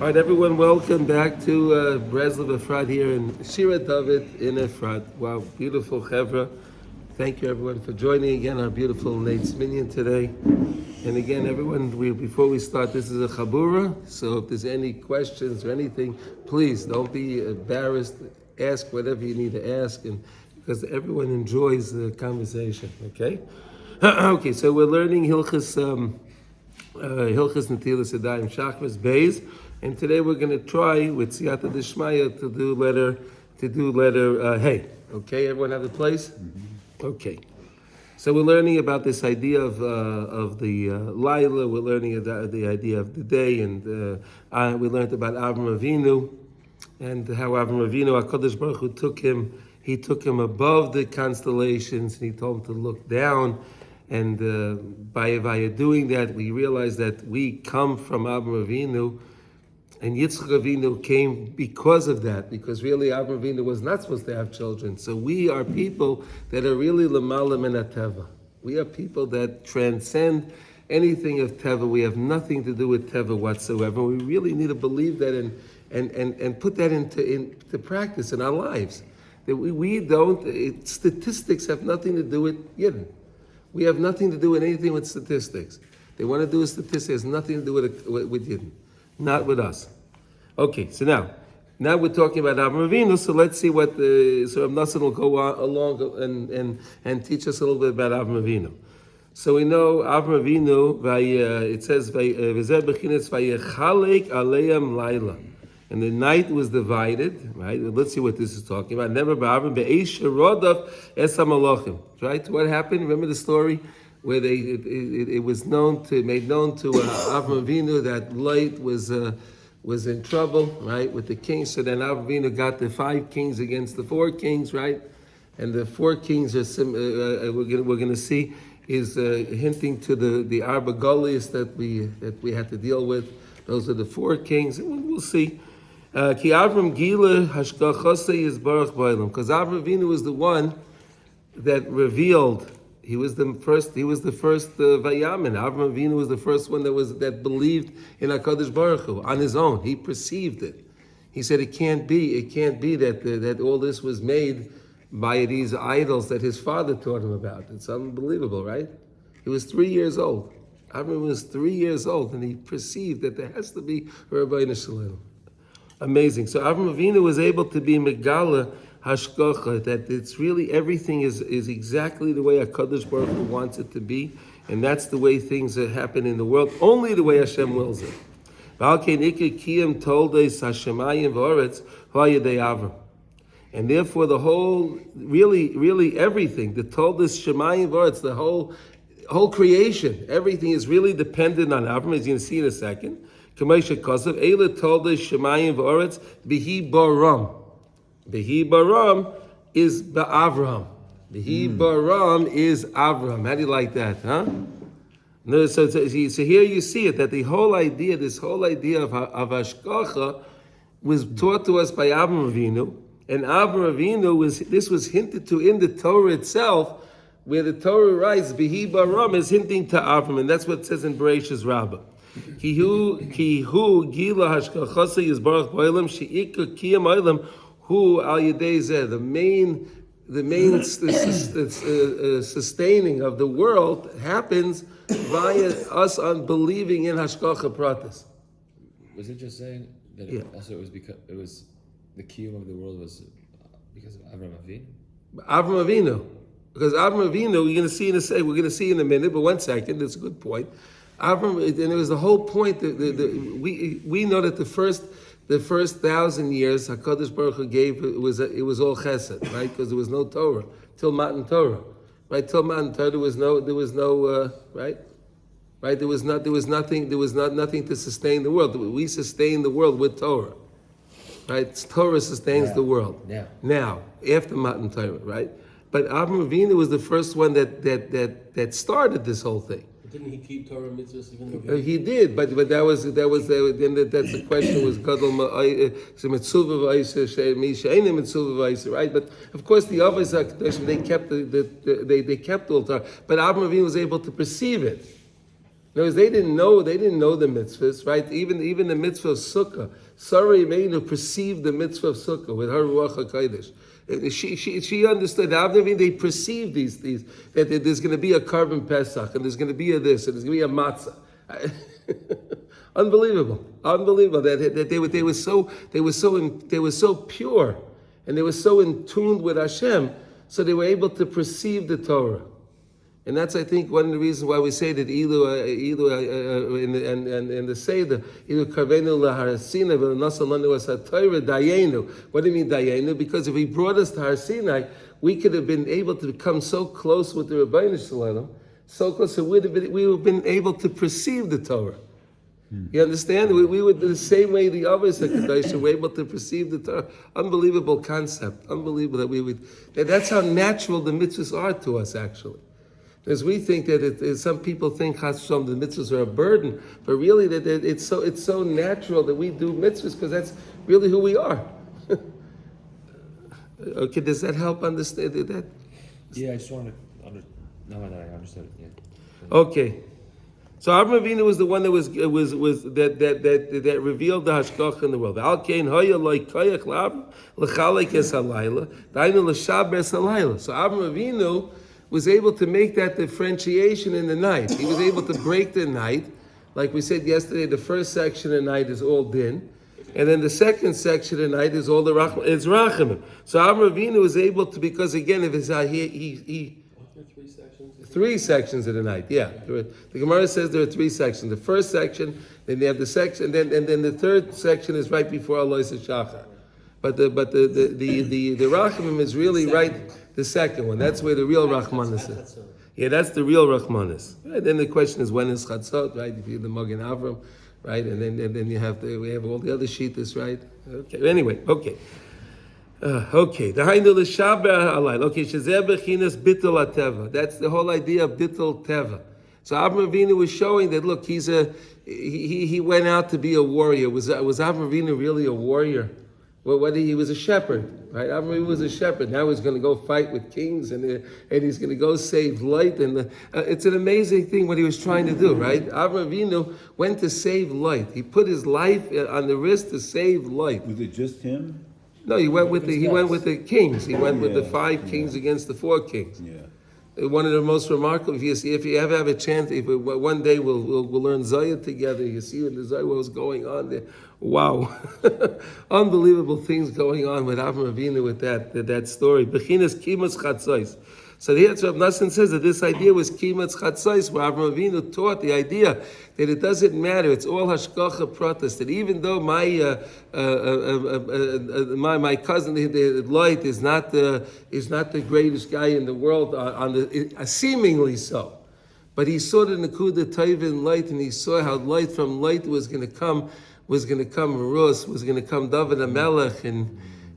All right, everyone, welcome back to Breslov Efrat here in Shira David in Efrat. Wow, beautiful chevra. Thank you, everyone, for joining again our beautiful Nate's Minyan today. And again, everyone, before we start, this is a chabura, so if there's any questions or anything, please don't be embarrassed. Ask whatever you need to ask, and because everyone enjoys the conversation. Okay. Okay, so we're learning Hilchas Netilas Yadayim Shachris Beis. And today we're going to try with Siyata Dishmaya to do letter Hey. Okay, everyone have a place? Mm-hmm. Okay. So we're learning about this idea of the Laila. We're learning about the idea of the day, and we learned about Avram Avinu and how Avram Avinu, HaKadosh Baruch Hu took him above the constellations, and he told him to look down. And by doing that, we realize that we come from Avram Avinu. And Yitzchak Avinu came because of that, because really Avraham Avinu was not supposed to have children. So we are people that are really lamala min teva. We are people that transcend anything of teva. We have nothing to do with teva whatsoever. We really need to believe that and put that into practice in our lives. That we don't. Statistics have nothing to do with Yidden. We have nothing to do with anything with statistics. They want to do with statistics. It has nothing to do with Yidden. Not with us. Okay, so now we're talking about Avram Avinu. So let's see what so Rav Nassan will go along and teach us a little bit about Avram Avinu. So we know Avram Avinu. It says v'zeh b'chinas vayechalek aleim laila, and the night was divided. Right. Let's see what this is talking about. Never ba'avram be'eish rodav es hamalachim. Right. What happened? Remember the story where it was made known to Avram Avinu that Lot was in trouble, right, with the kings. So then Avram Avinu got the 5 kings against the 4 kings, right? And the 4 kings are we're going to see is hinting to the Arba Goliaths that we had to deal with. Those are the 4 kings, and we'll see. Ki Avram Gila Hashkachosei is Baruch Ba'olam, because Avram Avinu was the one that revealed. He was the first Vayamin. Avram Avinu was the first one that believed in HaKadosh Baruch Hu on his own. He perceived it. He said it can't be that all this was made by these idols that his father taught him about. It's unbelievable, right? He was 3 years old. Avram was 3 years old, and he perceived that there has to be a Rabbeinu Shalom. Amazing. So Avram Avinu was able to be Megala Hashgacha, that it's really everything is exactly the way HaKadosh Baruch Hu wants it to be, and that's the way things happen in the world, only the way Hashem wills it. And therefore the whole, really everything, the Toldos Shemayim V'Aretz, the whole creation, everything is really dependent on Avram, as you're going to see in a second. Kamesha Kosav, Eila Toldos Shemayim V'Aretz, Bihi Baram. Behi Baram is Ba'avram. Behi Baram is Avram. How do you like that, huh? No, so here you see it, that this whole idea of Hashgacha was taught to us by Avram Avinu, and Avram Avinu this was hinted to in the Torah itself, where the Torah writes, Behi Baram is hinting to Avram, and that's what it says in Bereshis Rabbah. Kihu Gila Hashgacha is Baruch Ba'olam She'ika Kiyam Olam. Who al yedei the main sustaining of the world happens via us unbelieving in Hashgacha Pratis. Was it just saying that also it was because it was the kiyum of the world was because of Avram Avinu? Avram Avinu, because Avram Avinu, we're going to see in a minute. But 1 second, that's a good point. Avram, and it was the whole point that we know that the first 1,000 years HaKadosh Baruch Hu gave, it was all Chesed, right? Because there was no Torah till Matan Torah, right? Till Matan Torah there was no right? There was nothing to sustain the world. We sustain the world with Torah, right? Torah sustains the world. Now after Matan Torah, right? But Avram Avinu was the first one that started this whole thing. Didn't he keep Torah mitzvahs even though he did, but that's the question was gadol mitzvah v'ayser, right? But of course the others they kept all Torah, but Avraham Avinu was able to perceive it. words, they didn't know the mitzvahs, right? Even the mitzvah of sukkah. Sarah Imeinu perceived the mitzvah of sukkah with her ruach hakodesh. She understood. They perceived these that there's going to be a carbon Pesach and there's going to be a this and there's going to be a matzah. Unbelievable that they were so pure and they were so in tune with Hashem, so they were able to perceive the Torah. And that's, I think, one of the reasons why we say that in the Seder, Ilu Karvenu LaHar V'Nasa Lanu HaTorah Dayenu. What do you mean Dayenu? Because if he brought us to Har Sinai, we could have been able to become so close with the Rebbeinu Shalom, so close that we would have been able to perceive the Torah. You understand? We would, the same way the others were able to perceive the Torah. Unbelievable concept. Unbelievable that that's how natural the mitzvahs are to us, actually. Because we think that some people think Chas V'Shalom the mitzvahs are a burden, but really that it's so natural that we do mitzvahs because that's really who we are. Okay, does that help understand that? Yeah, I just wanted to now that I understood it. Yeah. Okay, so Avraham Avinu was the one that was that revealed the hashgacha in the world. Al kein haya like koyach l'chalek es halayla, dainu l'shaber es halayla. So Avraham Avinu was able to make that differentiation in the night. He was able to break the night. Like we said yesterday, the first section of night is all din. And then the second section of night is all the rachamim. So Avraham Avinu was able to, because again, if it's three sections of the night, yeah. The Gemara says there are three sections. The first section, then they have the section, and then the third section is right before Alois Shachar. But the rachamim is really right. The second one, that's where the real Rachmanis is. Yeah, that's the real Rachmanis. Right? Then the question is, when is Chatzot, right? If you're the Magen Avram, right? And then we have all the other Shittas, right? Okay, anyway, okay. Okay, Dahainu l'shaber halayla. Okay, shezeh bechinas bittul hateva. That's the whole idea of bittul teva. So Avraham Avinu was showing that, look, he went out to be a warrior. Was Avraham Avinu really a warrior? Well, whether he was a shepherd, right? Avraham was a shepherd. Now he's going to go fight with kings, and he's going to go save light. And it's an amazing thing what he was trying to do, right? Avraham Avinu went to save light. He put his life on the risk to save light. Was it just him? No, he went with the kings. He went with the 5 kings against the 4 kings. Yeah. One of the most remarkable. If you ever have a chance, one day we'll learn Zayah together. You see in the Zayah what was going on there. Wow, unbelievable things going on with Avraham Avinu with that story. Bechinas kimas chatzos. So here Rav Nassan says that this idea was kimas chatzos, where Avraham Avinu taught the idea that it doesn't matter. It's all hashgacha pratis. That even though my cousin the light is not the greatest guy in the world seemingly so, but he saw the nekuda tayvin light, and he saw how light from light was going to come Rus, was going to come David HaMelech,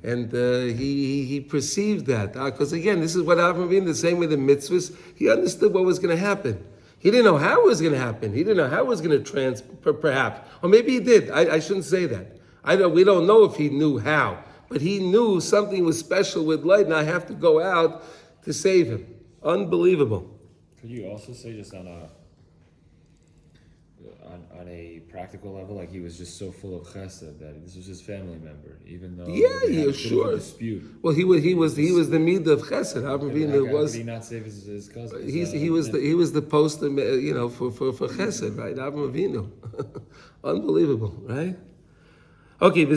and he perceived that. Because again, this is what Avraham Avinu, the same way the mitzvahs, he understood what was going to happen. He didn't know how it was going to happen. He didn't know how it was going to perhaps. Or maybe he did. I shouldn't say that. We don't know if he knew how. But he knew something was special with light, and I have to go out to save him. Unbelievable. Could you also say just on a practical level, like he was just so full of chesed that this was his family member, even though they had a bit of a dispute. Well, he was the midah of chesed. Avraham Avinu was. How did he not save his cousin? He was the poster, for chesed, right? Avraham Avinu, unbelievable, right? Okay, and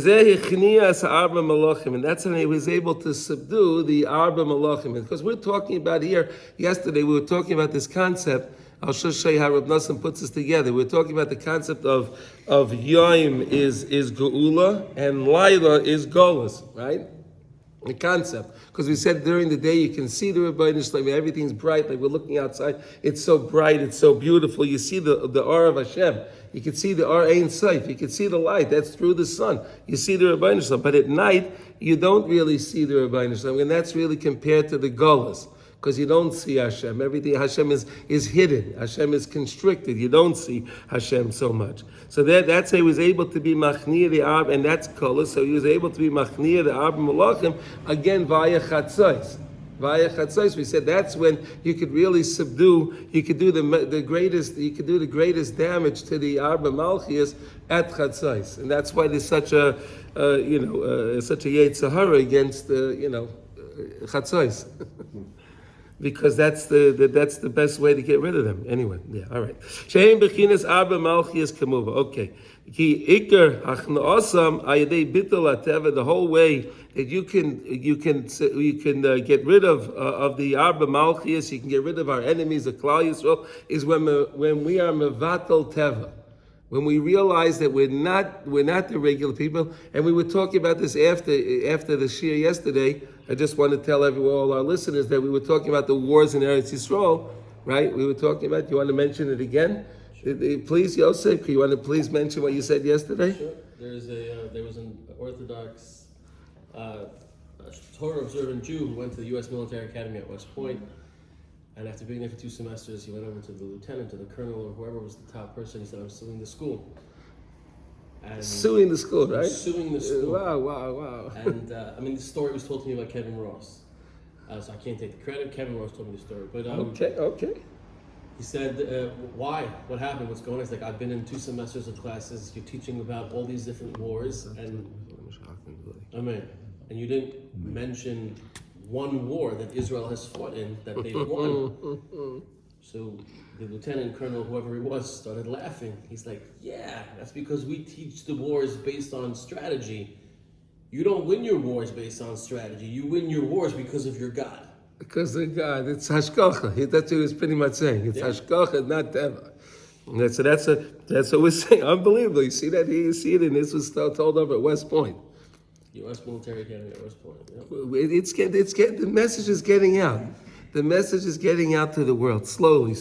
that's when he was able to subdue the arba malachim. Because we're talking about here yesterday, we were talking about this concept. I'll just show you how Rav Nassan puts this together. We're talking about the concept of Yom is Geula and Laila is Golas, right? The concept. Because we said during the day you can see the Rebbeinu Shalom, everything's bright, like we're looking outside. It's so bright, it's so beautiful. You see the Or of Hashem. You can see the Or Ein Seif. You can see the light. That's through the sun. You see the Rebbeinu Shalom. But at night, you don't really see the Rebbeinu Shalom. And that's really compared to the Golas. Because you don't see Hashem. Everything Hashem is hidden. Hashem is constricted. You don't see Hashem so much. So that's how he was able to be Machnir the Arb, and that's Kola. So he was able to be Machnir the Arb Malachim again via Chatzos. via chatzos. We said that's when you could really subdue. You could do the greatest. You could do the greatest damage to the Arba Malchias at chatzos, and that's why there's such a such a Yetzer Hara against chatzos. Because that's the best way to get rid of them. Anyway, yeah, all right. Shein bechinas Arba Malchias kamuva. Okay. Ki ikar hachna'asam ayadei bittul ateva. The whole way that you can get rid of the Arba Malchias, you can get rid of our enemies, the Klal Yisrael, is when we are mevatel teva. When we realize that we're not the regular people, and we were talking about this after the shir yesterday. I just want to tell all our listeners that we were talking about the wars in Eretz Yisrael, right? We were talking about. You want to mention it again, please, Yosef? You want to please mention what you said yesterday? Sure. There was an Orthodox Torah observant Jew who went to the U.S. Military Academy at West Point. And after being there for 2 semesters, he went over to the lieutenant, to the colonel, or whoever was the top person. He said, "I'm suing the school." And suing the school, right? Suing the school. Wow. And the story was told to me by Kevin Ross. So I can't take the credit. Kevin Ross told me the story. But okay. He said, "Why? What happened? What's going on?" He's like, "I've been in 2 semesters of classes. You're teaching about all these different wars, and you didn't mention one war that Israel has fought in that they've won." So the lieutenant colonel, whoever he was, started laughing. He's like, "Yeah, that's because we teach the wars based on strategy. You don't win your wars based on strategy. You win your wars because of your God." Because of God, it's hashkacha. That's what he was pretty much saying. It's hashkacha, not teva. That's what we're saying. Unbelievable. You see that? You see it, and this was told over at West Point. U.S. Military Academy at West Point. Yep. The message is getting out. The message is getting out to the world slowly.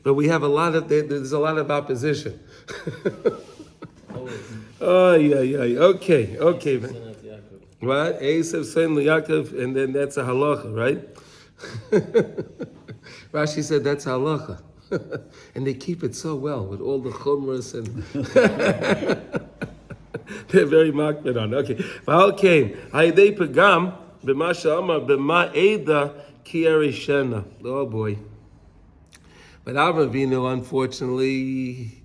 But we have there's a lot of opposition. Oh yeah. Okay. What? Esav son Yaakov, and then that's a halacha, right? Rashi said that's halacha, and they keep it so well with all the chumras and. They're very makbid on. Okay. V'hal kain hayidei pagam b'ma she'amar b'ma eda ki erishena. Oh boy. But Avraham Avinu, unfortunately,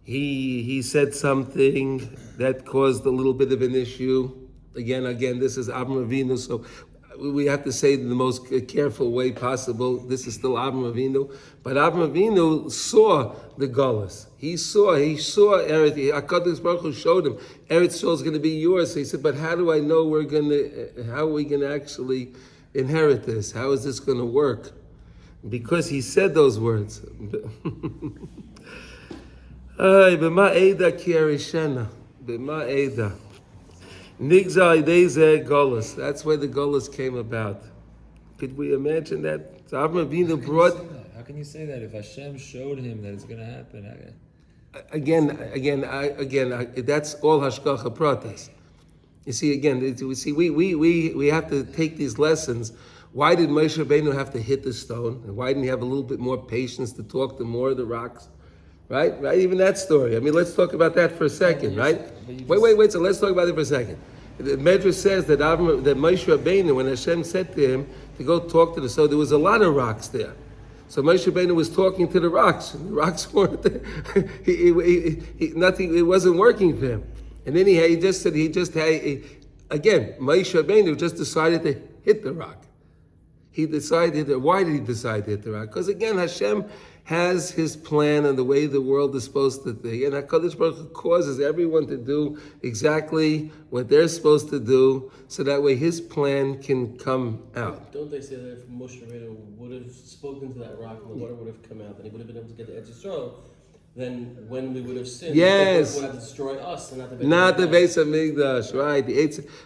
he said something that caused a little bit of an issue. Again, this is Avraham Avinu, so we have to say it in the most careful way possible. This is still Avraham Avinu, but Avraham Avinu saw the Golus. He saw Eretz. HaKadosh Baruch Hu showed him Eretz Yisrael is going to be yours. So he said, "But how do I know how are we going to actually inherit this? How is this going to work?" Because he said those words. B'ma eda ki erishena. B'ma eda. Nigzal idei Golus. That's where the Golus came about. Could we imagine that? So Avraham Avinu brought. How can you say that if Hashem showed him that it's going to happen? Again, that's all hashgacha pratis. You see, we have to take these lessons. Why did Moshe Rabbeinu have to hit the stone? And why didn't he have a little bit more patience to talk to more of the rocks? Right? Even that story. I mean, let's talk about that for a second, right? Wait. So let's talk about it for a second. The Medrash says that Moshe Rabbeinu, when Hashem said to him to go talk to the stone, there was a lot of rocks there. So Moshe Rabbeinu was talking to the rocks, and the rocks weren't there. Nothing. It wasn't working for him. And then again, Moshe Rabbeinu just decided to hit the rock. Why did he decide to hit the rock? Because again, Hashem has his plan and the way the world is supposed to be. And HaKadosh Baruch Hu causes everyone to do exactly what they're supposed to do, so that way his plan can come out. Don't they say that if Moshe Rabbeinu would have spoken to that rock and the water would have come out, then he would have been able to get to Eretz Yisrael? Then when we would have sinned, yes, the would have destroyed us and not the Beis Hamikdash, right?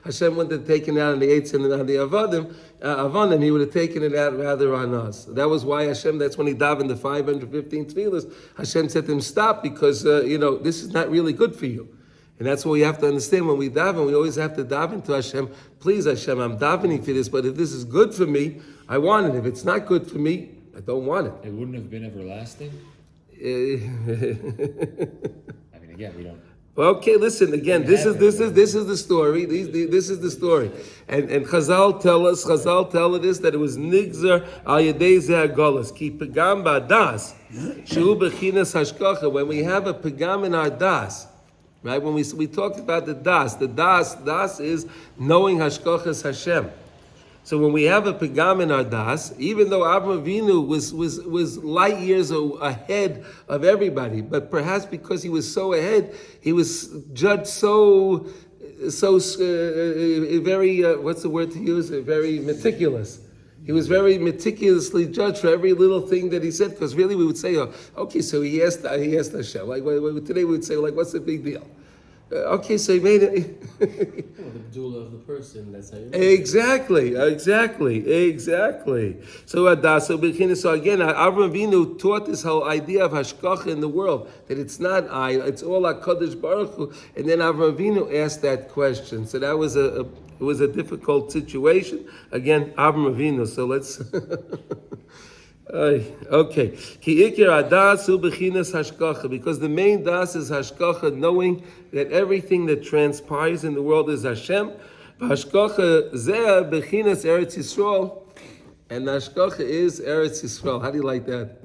Hashem wouldn't have taken it out on the Eitz and on the Avanim, he would have taken it out rather on us. That was why Hashem, that's when he davened the 515 tefillas. Hashem said to him, stop, because, this is not really good for you. And that's what we have to understand when we daven. We always have to daven to Hashem. Please, Hashem, I'm davening for this, but if this is good for me, I want it. If it's not good for me, I don't want it. It wouldn't have been everlasting? I mean, again, we don't. Well, okay, listen again. This is the story. This is the story, and Chazal tell us that it was nigzer al yedei zeh hagolos ki pegam ba'das shehu bechinas hashkacha. When we have a pegam in our das, right? When we talked about the das is knowing hashkachas Hashem. So when we have a pegam in our das, even though Avraham Avinu was light years ahead of everybody, but perhaps because he was so ahead, he was judged so very what's the word to use? Very meticulous. He was very meticulously judged for every little thing that he said. Because really, we would say, okay, so he asked Hashem. Like today, we would say, like, what's the big deal? Okay, so he made it. The doula of the person. That's how you. Exactly. So So again, Avraham Avinu taught this whole idea of hashkacha in the world, that it's not I, it's all HaKadosh Baruch Hu. And then Avraham Avinu asked that question. So that was it was a difficult situation. Again, Avraham Avinu. So let's. Okay. Ki ikir adas hu bechinas hashkacha, because the main das is hashkacha, knowing that everything that transpires in the world is Hashem. Hashkacha zeh bechinas Eretz Yisrael, and hashkacha is Eretz Yisrael. How do you like that?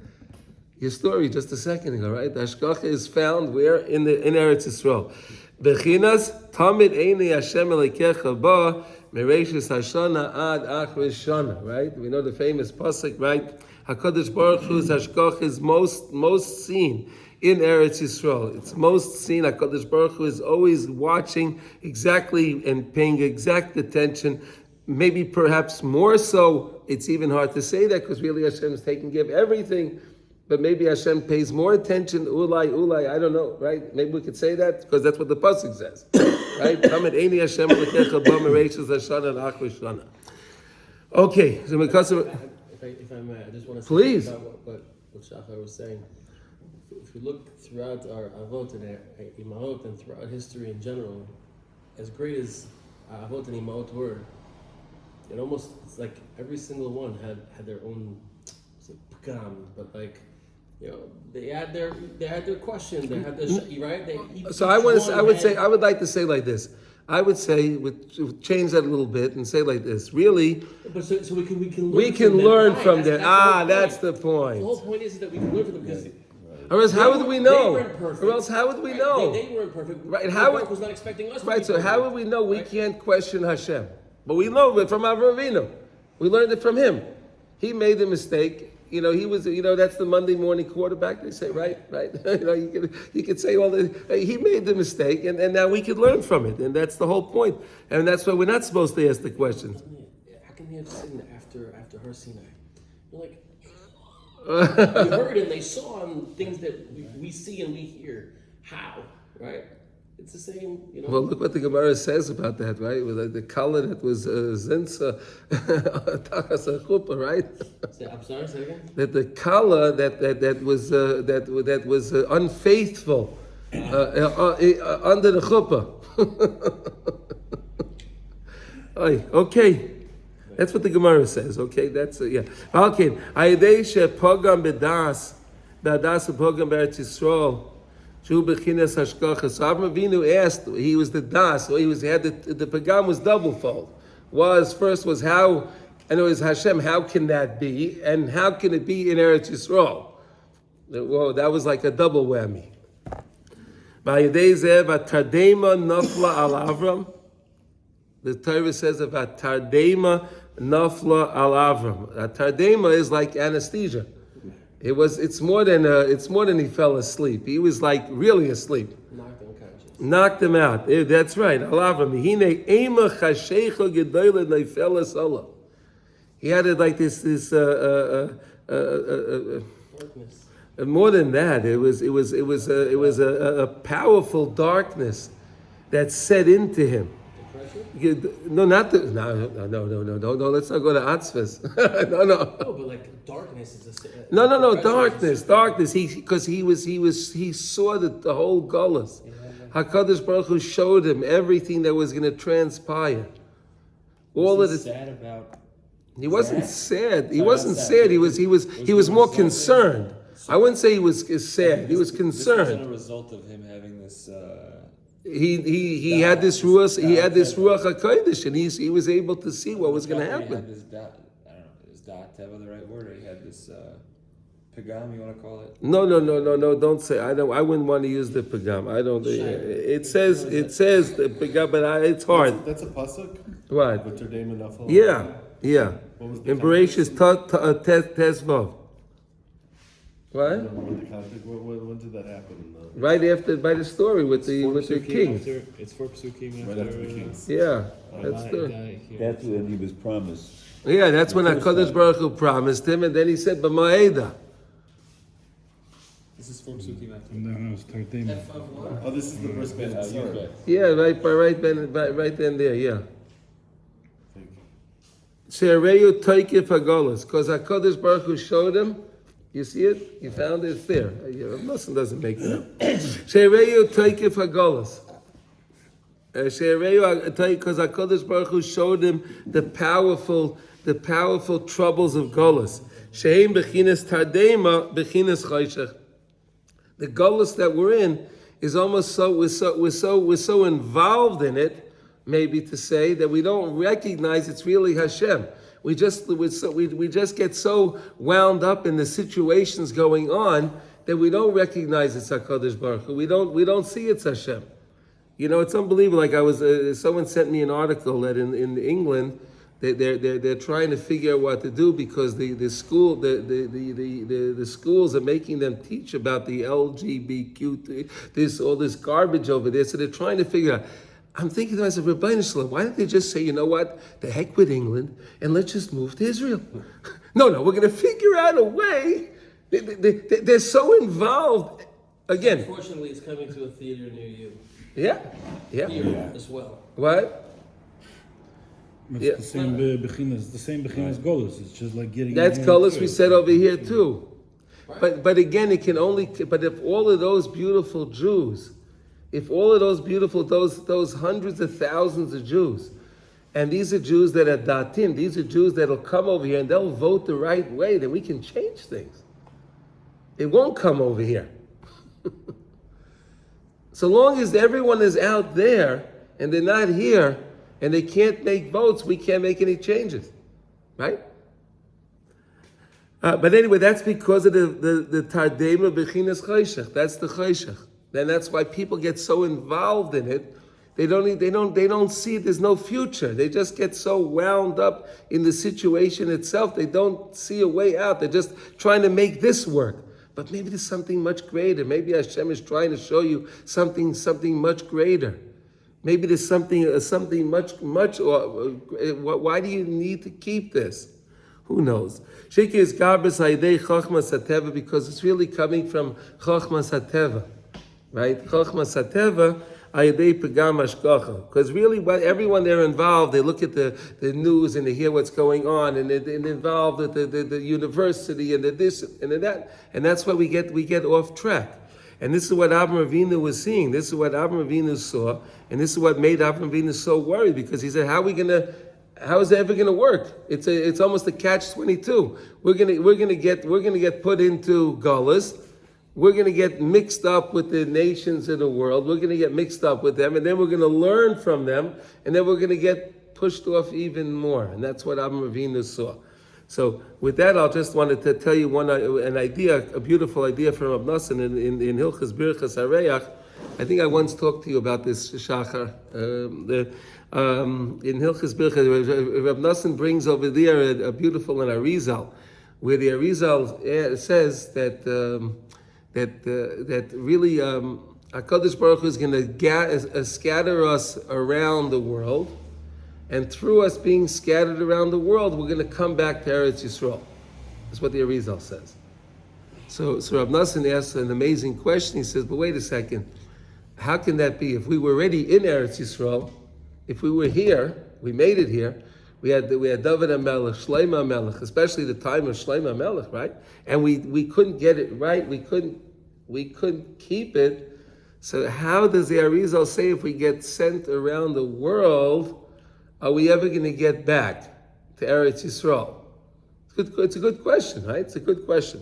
Your story just a second ago, right? Hashkacha is found where in Eretz Yisrael. Bechinas tamid eini Hashem elikecha ba mereishis hashana ad achris shana. Right? We know the famous pasuk, right? HaKadosh Baruch Hu's hashkach is most seen in Eretz Yisrael. It's most seen. HaKadosh Baruch Hu is always watching exactly and paying exact attention. Maybe perhaps more so. It's even hard to say that because really Hashem is taking care of everything. But maybe Hashem pays more attention. Ulai, I don't know, right? Maybe we could say that because that's what the pasuk says, right? Eini Hashem l'kecha ba mereishis hashana and achris shana. Okay, so because of. If I may, I just want to say Please. about what Shachar was saying. If we look throughout our avot and imahot and throughout history in general, as great as avot and imahot were, it's like every single one had their own pagam, but like they had their question, they had their right. So I would like to say like this. I would say, change that a little bit and say like this. Really, but so we can learn from them. That's the point. The whole point is that we can learn from them because. Or else, how would we know? They weren't perfect. Or else, how would we know? They weren't perfect. Right? Baruch was not expecting us. Right. So how would we know we can't question Hashem? But we know it from Avraham Avinu. We learned it from him. He made the mistake. He was. That's the Monday morning quarterback. They say, right. You could say all the. He made the mistake, and now we could learn from it, and that's the whole point. And that's why we're not supposed to ask the questions. How can he have sinned after Har Sinai? You're like, we heard and they saw things that we see and we hear. How, right? It's the same, Well, look what the Gemara says about that, right? With the color that was zinsa tachas chuppah, right? I'm sorry, say again. That the color that was unfaithful under the chuppah. Okay, that's what the Gemara says. Okay, that's yeah. Okay, ayidei shepogam bedas pogam be'eretz Yisrael. So Avraham Avinu asked, he was the das, so the pagam was double fold. First was how, and it was Hashem, how can that be? And how can it be in Eretz Yisrael? Whoa, that was like a double whammy. The Torah says about Tardema Nafla al Avram. Tardema is like anesthesia. It's more than he fell asleep. He was like really asleep. Knocked him out. That's right. He had it like this more than that. It was a powerful darkness that set into him. No, not the no. Let's not go to Atzvas. No. No, but like darkness is a Darkness. He saw the whole gullus. Hakadosh Baruch Hu showed him everything that was going to transpire. All of the. Sad about. He wasn't sad. He wasn't sad. He was more concerned. I wouldn't say he was sad. He was concerned. This was a result of him having this he had this ruach hakodesh, and he was able to see what was going to He had happen. this dot, I don't know, is dot teva the right word? Or he had this pagam, you want to call it? No, don't say. I wouldn't want to use the pagam. I don't. It says the pagam, but it's hard. That's a pasuk. What? Yeah. Yeah. What was the In Bereshis Tezvav. What? When did that happen? Right after, by the story with the king. It's 4 psukim Right after the kings. Yeah, that's That's when he was promised. Yeah, that's when HaKadosh Baruch Hu promised him, and then he said, "B'ma'eda." This is 4 psukim after. No, it's 13. Oh, this is the first band. Sorry. Yeah, right then there. Yeah. She'areyu toikif hagolos, because HaKadosh Baruch Hu showed him. You see it? You found it? It's there. Muslim doesn't make it up. She'areyu toikif hagolos. She'areyu because HaKadosh Baruch Hu showed him the powerful troubles of Golos. She'im bechinas tardema bechinas choshech. The Golos that we're in is almost we're so involved in it, maybe to say, that we don't recognize it's really Hashem. We just get so wound up in the situations going on that we don't recognize it's HaKadosh Baruch Hu. We don't see it's Hashem. You know, it's unbelievable. Like someone sent me an article that in England they're trying to figure out what to do because the schools are making them teach about the LGBTQ, all this garbage over there. So they're trying to figure out. I'm thinking to myself, Rabbeinu Shalom, why don't they just say, you know what, the heck with England, and let's just move to Israel? No, we're going to figure out a way. They're so involved. Again. Unfortunately, it's coming to a theater near you. Yeah. Here as well. What? It's the same beginners goals. It's just like getting. That's colors we said over here too. Right. But again, it can only. But if all of those beautiful Jews, those hundreds of thousands of Jews, and these are Jews that are datim, these are Jews that'll come over here and they'll vote the right way, then we can change things. It won't come over here. So long as everyone is out there and they're not here and they can't make votes, we can't make any changes, right? But anyway, that's because of the Tardema Bechinas Choshech. That's the Choshech. Then that's why people get so involved in it. They don't see there's no future. They just get so wound up in the situation itself. They don't see a way out. They're just trying to make this work. But maybe there's something much greater. Maybe Hashem is trying to show you something much greater. Maybe there's something much. Why do you need to keep this? Who knows? Shiki is garbus haidei chochmas hateva because it's really coming from chochmas hateva. Right? Chochmas hateva ayadei pagam hashgacha. Because really, everyone there involved, they look at the news and they hear what's going on, and they're involved with the university and the this and the that, and that's why we get off track. And this is what Avraham Avinu was seeing. This is what Avraham Avinu saw, and this is what made Avraham Avinu so worried because he said, "How is it ever gonna work? It's almost a catch-22. We're gonna get put into Gullus. We're going to get mixed up with the nations of the world. We're going to get mixed up with them, and then we're going to learn from them, and then we're going to get pushed off even more." And that's what Avraham Avinu saw. So with that, I just wanted to tell you an idea, a beautiful idea from Rab Nosson in Hilchos Birchas Hareach. I think I once talked to you about this, Shachar. In Hilchos Birchas, Rab Nosson brings over there a beautiful an Arizal, where the Arizal says that really HaKadosh Baruch Hu is going to scatter us around the world, and through us being scattered around the world, we're going to come back to Eretz Yisrael. That's what the Arizal says. So Rav Nosson asks an amazing question. He says, but wait a second, how can that be? If we were already in Eretz Yisrael, if we were here, we made it here, we had David HaMelech, Shlomo HaMelech, especially the time of Shlomo HaMelech, right? And we couldn't get it right. We couldn't keep it. So how does the Arizal say if we get sent around the world, are we ever going to get back to Eretz Yisrael? It's a good question, right? It's a good question.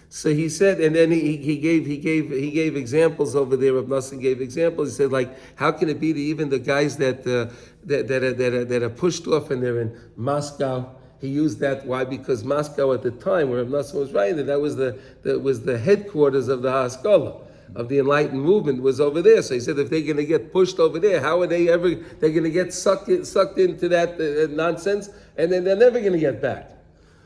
So he said, and then he gave examples over there. Rav Nosson gave examples. He said, like, how can it be that even the guys that are pushed off and they're in Moscow? He used that. Why? Because Moscow at the time, where Rav Nosson was writing, that was the headquarters of the Haskalah, of the Enlightened movement, was over there. So he said, if they're going to get pushed over there, how are they ever? They're going to get sucked into that nonsense, and then they're never going to get back.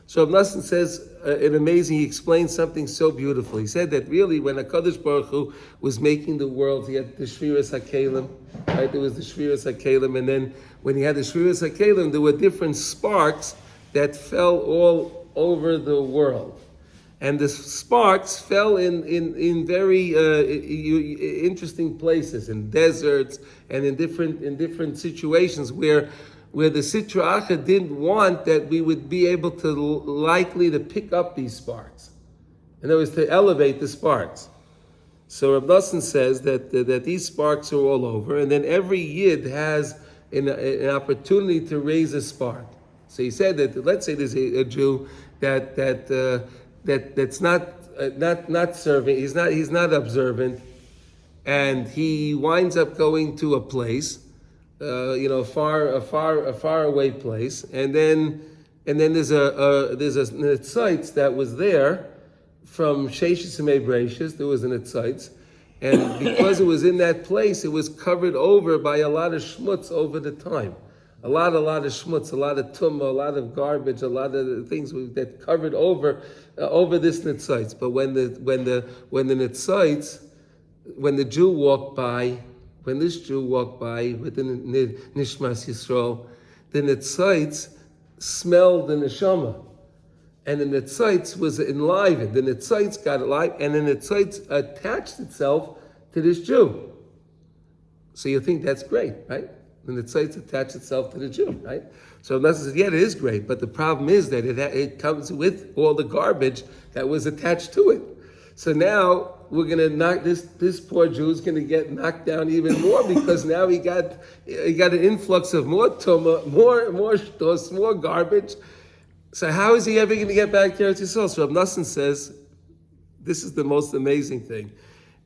So Rav Nosson says an amazing. He explains something so beautiful. He said that really, when HaKadosh Baruch Hu was making the world, he had the Shviras HaKelim, right? There was the Shviras HaKelim, and then when he had the Shviras HaKelim, there were different sparks that fell all over the world, and the sparks fell in very interesting places, in deserts and in different situations where the Sitra Achra didn't want that we would be able to likely to pick up these sparks. In other words, to elevate the sparks. So Rav Nosson says that these sparks are all over, and then every Yid has an opportunity to raise a spark. So he said that, let's say there's a Jew that's not serving, he's not observant, and he winds up going to a place, a far away place, and then there's a Netzites that was there from Sheshis and Mebreshis. There was a Netzites, and because it was in that place, it was covered over by a lot of schmutz over the time. A lot of schmutz, a lot of tumma, a lot of garbage, a lot of things that covered over this Netzites. But when the Netzites, when the Jew walked by, when this Jew walked by with the Nishmas Yisrael, the Netzites smelled the neshama, and the Netzites was enlivened. The Netzites got alive, and the Netzites attached itself to this Jew. So you think that's great, right? The Netzites attach itself to the Jew, right? So Rav Nosson says, yeah, it is great, but the problem is that it comes with all the garbage that was attached to it. So now we're going to knock this poor Jew is going to get knocked down even more, because now he got an influx of more tumah, more shtos, more garbage. So how is he ever going to get back to Eretz Yisrael? So Rav Nosson says, this is the most amazing thing.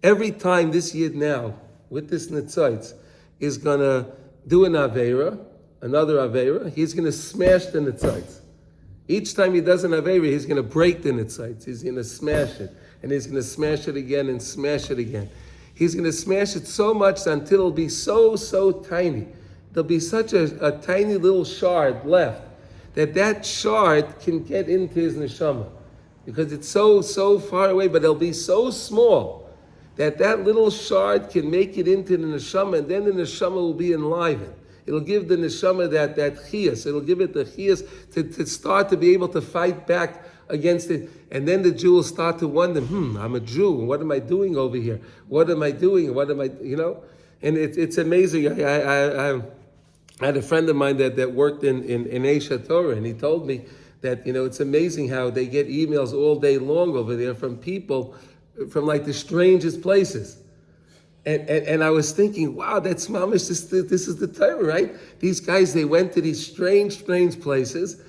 Every time this Yid now, with this Netzites, is going to do another Aveira, he's going to smash the Netzites. Each time he does an Aveira, he's going to break the Netzites. He's going to smash it. And he's going to smash it again and smash it again. He's going to smash it so much until it'll be so tiny. There'll be such a tiny little shard left that shard can get into his neshama, because it's so far away, but it'll be so small that little shard can make it into the neshama, and then the neshama will be enlivened. It'll give the neshama that chiyas. It'll give it the chiyas to start to be able to fight back against it. And then the Jew will start to wonder, I'm a Jew. What am I doing over here? What am I doing? What am I, And it's amazing. I had a friend of mine that worked in Eisha Torah, and he told me that, it's amazing how they get emails all day long over there from people from like the strangest places. And I was thinking, wow, that's mamish. This is the Torah, right? These guys, they went to these strange places.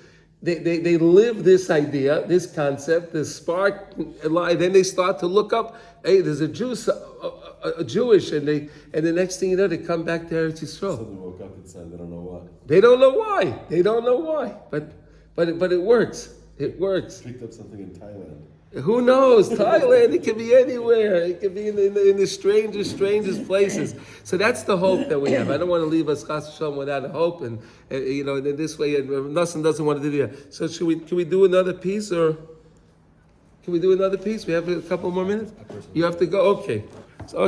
They live this idea, this concept, this spark. Then they start to look up. Hey, there's a Jewish, and the next thing you know, they come back to Eretz Yisrael. So they woke up inside. They don't know why. They don't know why. But it works. It works. Picked up something in Thailand. Who knows? Thailand, it could be anywhere. It could be in the strangest places. So that's the hope that we have. I don't want to leave us chas v'shalom without a hope, and in this way, Nosson doesn't want to do that. So can we do another piece, or can we do another piece? We have a couple more minutes. You have to go. Okay. So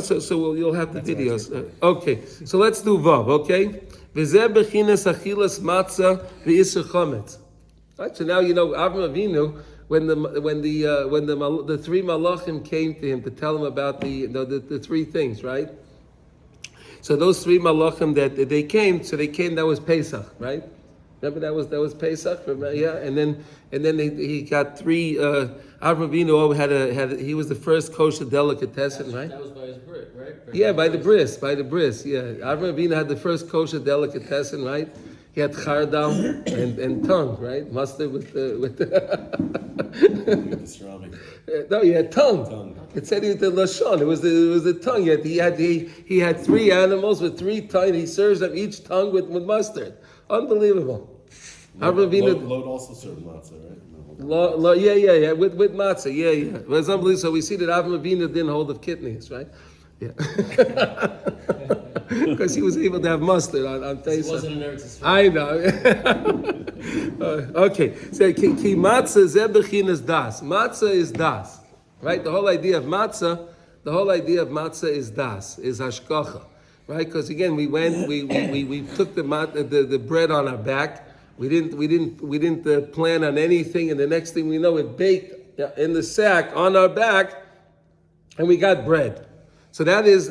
you'll have the videos. Okay. So let's do Vav. Okay. V'zeh bechinas achilas matzah v'isur chometz. Right. So now Avram Avinu, when the three malachim came to him to tell him about the three things, right? So those three malachim that they came, that was Pesach, right? Remember that was Pesach, yeah. And then he got three. Avram Avinu he was the first kosher delicatessen, right? That was by his bris, right? Yeah, by the bris. Yeah, Avram Avinu had the first kosher delicatessen, right? He had chardal and tongue, right? Mustard with the With the ceramic. no, he had tongue. Tongue. It said he had the lashon. It was the tongue. He had 3 animals with 3 tongues. He serves them each tongue with mustard. Unbelievable. Lot also served matzah, right? Yeah. With matzah, yeah. It was unbelievable. So we see that Avram Avinu didn't hold of kidneys, right? Yeah. Because he was able to have mustard on Pesach. It wasn't an Eretz Yisrael. I know. Okay. So ki matzah ze bechinas das. Matzah is das, right? The whole idea of matzah is das, is hashkacha, right? Because again, we took the bread on our back. We didn't plan on anything, and the next thing we know, it baked in the sack on our back, and we got bread. So that is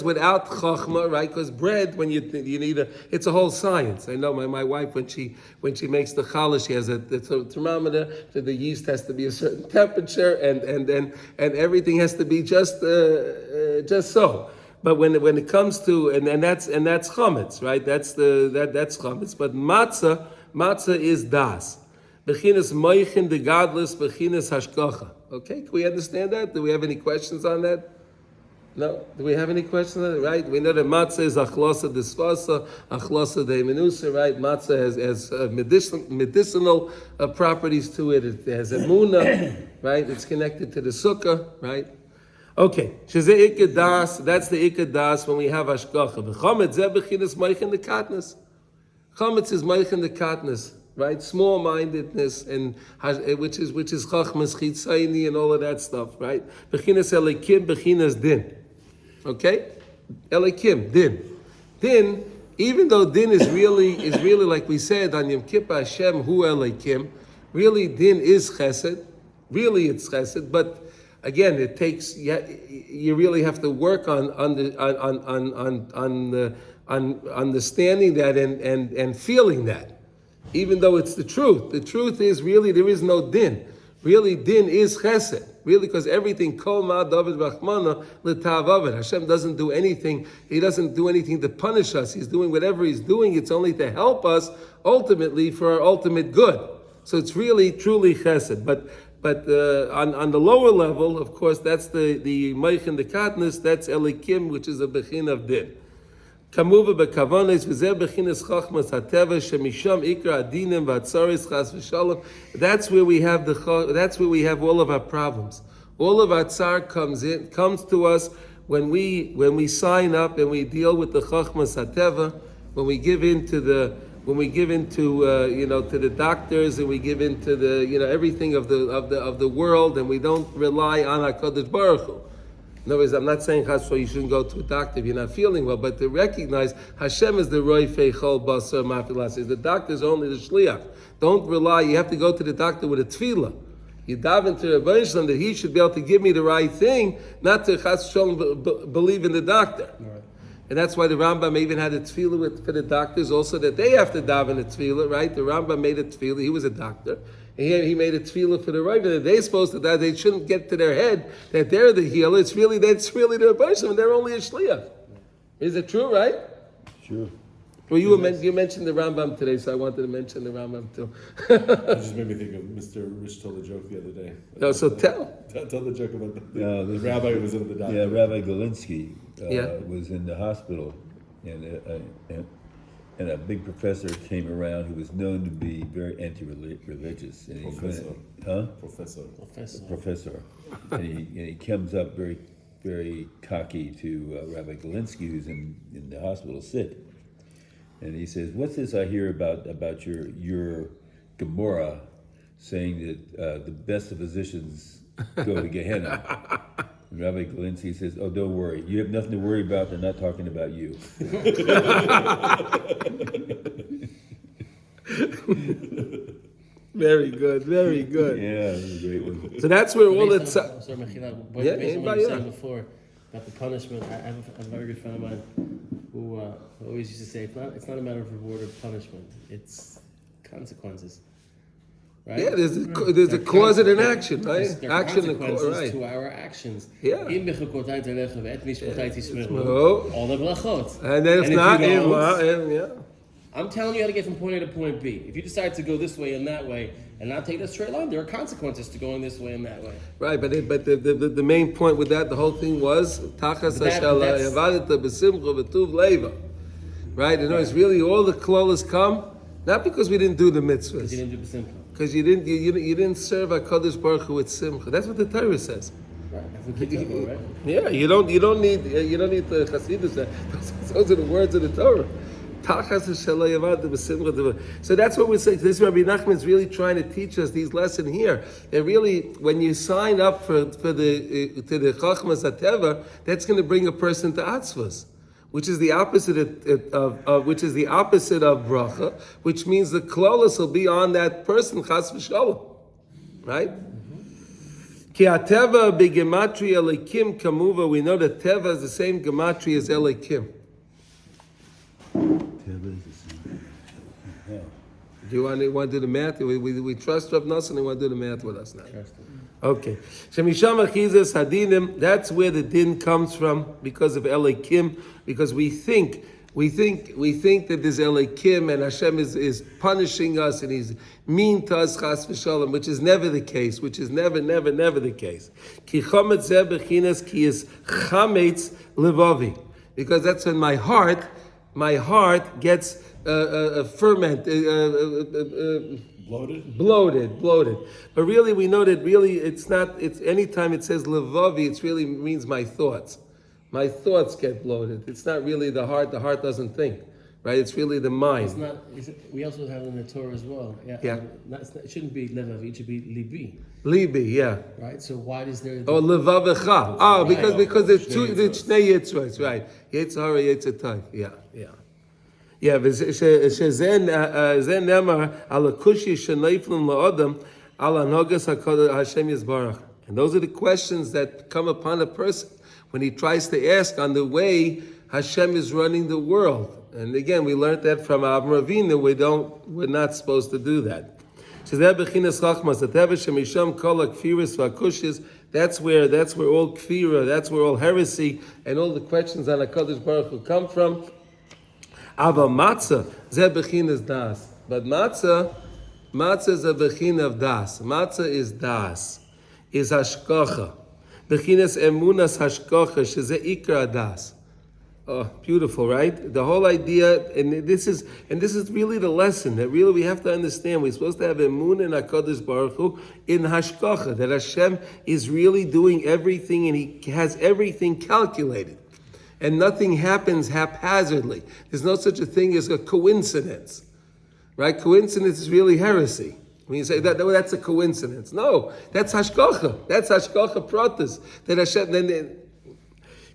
without chachma, right? Because bread, when you need it's a whole science. I know my wife when she makes the challah, she has a thermometer. The yeast has to be a certain temperature, and everything has to be just so. But when it comes to and that's chametz, right? That's chametz. But matzah is das. Bechinas moichin the godless, bechinas hashkacha. Okay, can we understand that? Do we have any questions on that? No? Do we have any questions on that? Right? We know that matzah is achlosa disfasa, achlosa de menusa, right? Matzah has medicinal properties to it. It has emuna, right? It's connected to the sukkah, right? Okay, sheze ikad das. That's the ikad das when we have hashkacha. B'chametz zeh bechinas moichin the katnas. Chametz is moichin the katnas. Right, small-mindedness and which is chachmas chitzayni and all of that stuff, right? Bechinas elikim, bechinas din. Okay, elikim din. Even though din is really like we said on Yom Kippur, Hashem hu elikim. Really, din is chesed. Really, it's chesed. But again, it takes you really have to work on understanding that and feeling that. Even though it's the truth. The truth is really there is no din. Really, din is chesed. Really, because everything, kol ma david v'achmana l'tav avid. Hashem doesn't do anything. He doesn't do anything to punish us. He's doing whatever He's doing. It's only to help us ultimately for our ultimate good. So it's really, truly chesed. But on the lower level, of course, that's the meichin the katnis. That's elikim, which is a bechin of din. Kamuva bekavonis v'zeh bechinas chachmas hateva shemisham ikra adinim v'atzaris chas v'shalom. That's where we have all of our problems. All of our tsar comes to us when we sign up and we deal with the chachmas hateva, when we give in to the doctors, and we give in to the everything of the world, and we don't rely on HaKadosh Baruch Hu. In other words, I'm not saying so you shouldn't go to a doctor if you're not feeling well, but to recognize Hashem is the roifei chol basar mafilas. The doctor is only the shliach. Don't rely. You have to go to the doctor with a tefillah. You daven to Rebbeinu Shalom that he should be able to give me the right thing, not to chas shalom believe in the doctor. Right. And that's why the Rambam even had a tefillah for the doctors also, that they have to daven a tefillah, right? The Rambam made a tefillah. He was a doctor. He made a tefillah for the Rav, and they're supposed to die. They shouldn't get to their head that they're the healer. It's really the person, and they're only a shliach. Is it true, right? Sure. Well, you mentioned the Rambam today, so I wanted to mention the Rambam too. It just made me think of Mr. Rich told a joke the other day. No, so tell the joke about the rabbi who was in the doctor. Yeah, Rabbi Galinsky was in the hospital, and a big professor came around who was known to be very anti-religious. And Professor. And he comes up very, very cocky to Rabbi Galinsky, who's in the hospital sick. And he says, "What's this I hear about your Gemara saying that the best of physicians go to Gehenna?" And Rabbi Galinsky says, "Oh, don't worry. You have nothing to worry about. They're not talking about you." Very good. Yeah, that's a great one. So that's where all Based it's. on what you were saying before about the punishment, I have a very good friend of mine who always used to say it's not a matter of reward or punishment, it's consequences. Right? Yeah, there's a cause and an action, right? There are Action and consequences right. to our actions. Yeah. All the Oh. And then if not, yeah. I'm telling you how to get from point A to point B. If you decide to go this way and that way and not take that straight line, there are consequences to going this way and that way. Right, but the main point with that, the whole thing was Tachas But Hashem that's- Yavadita B'Simcha V'Tuv Leiva. Right, and it's really all the klolas come not because we didn't do the mitzvahs, Because you didn't do the simcha. because you didn't serve HaKadosh Baruch Hu with simcha. That's what the Torah says. Right. That's what keeps going, right? Yeah, you don't need the Chassidus. Those are the words of the Torah. Tachas Hashem Yavadita B'Simcha. So that's what we're saying. This Rabbi Nachman is really trying to teach us these lessons here. That really, when you sign up to the Chachmas Hateva, that's going to bring a person to Atzvos, which is the opposite of bracha, which means the klolos will be on that person, chas v'shalom, right? Ki ateva b'gematria elikim kamuva. We know that teva is the same gematria as elikim. Do you want to do the math? We trust Rav Nosson. They want to do the math with us now. Okay. Shemisham achizas hadinim. That's where the din comes from, because of elikim. Because we think that there's elikim and Hashem is punishing us and He's mean to us, chas v'shalom, which is never the case. Which is never the case. Ki chometz zeh bechinas ki is chametz levavi. Because that's when my heart gets bloated. But really, we know that really it's not. It's anytime it says levavi, it really means my thoughts. My thoughts get bloated. It's not really the heart. The heart doesn't think, right? It's really the mind. It's not. We also have it in the Torah as well. Yeah. It shouldn't be levavi. It should be libi. Libi, yeah. Right. So why is there? Oh, levavecha. Oh, because there's two. There's shnei yitzros, right? Yitzhara, yitzatayv. Yeah. Yeah, shezen nemar ala kushi sheneiflim laodam ala nogas Hashem Yisbarach. And those are the questions that come upon a person when he tries to ask on the way Hashem is running the world. And again, we learned that from Avraham Avinu. We're not supposed to do that. That's where all kfira, that's where all heresy and all the questions on HaKadosh Baruch Hu come from. Ava matzah, zeh bechinas das. But matzah is a bechin of das. Matzah is das, is hashkacha. Bechinas emunas hashkacha, sheze ikra das. Oh, beautiful, right? The whole idea, and this is really the lesson that really we have to understand. We're supposed to have emun in HaKadosh Baruch Hu in hashkacha, that Hashem is really doing everything and He has everything calculated. And nothing happens haphazardly. There's no such a thing as a coincidence, right? Coincidence is really heresy. When you say that's a coincidence. No, that's hashkacha. That's hashkacha pratis. That Hashem then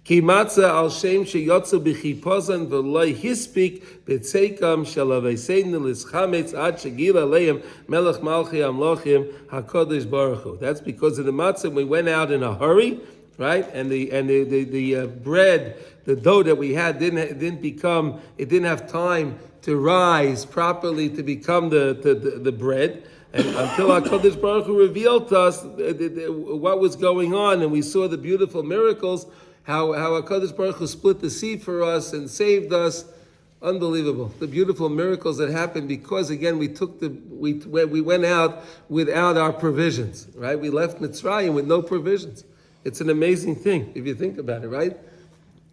ki matzah al shem sheyotzu b'chipozan v'loy hispik b'tzeikam shalaveiseinu l'schametz ad shegila leim melech malchi amlochim hakodesh baruch hu. That's because of the matzah. We went out in a hurry. Right, and the bread, the dough that we had didn't have time to rise properly to become the bread, and until HaKadosh Baruch Hu revealed to us what was going on, and we saw the beautiful miracles, how HaKadosh Baruch Hu split the sea for us and saved us. Unbelievable, the beautiful miracles that happened because again we went out without our provisions. Right, we left Mitzrayim with no provisions. It's an amazing thing, if you think about it, right?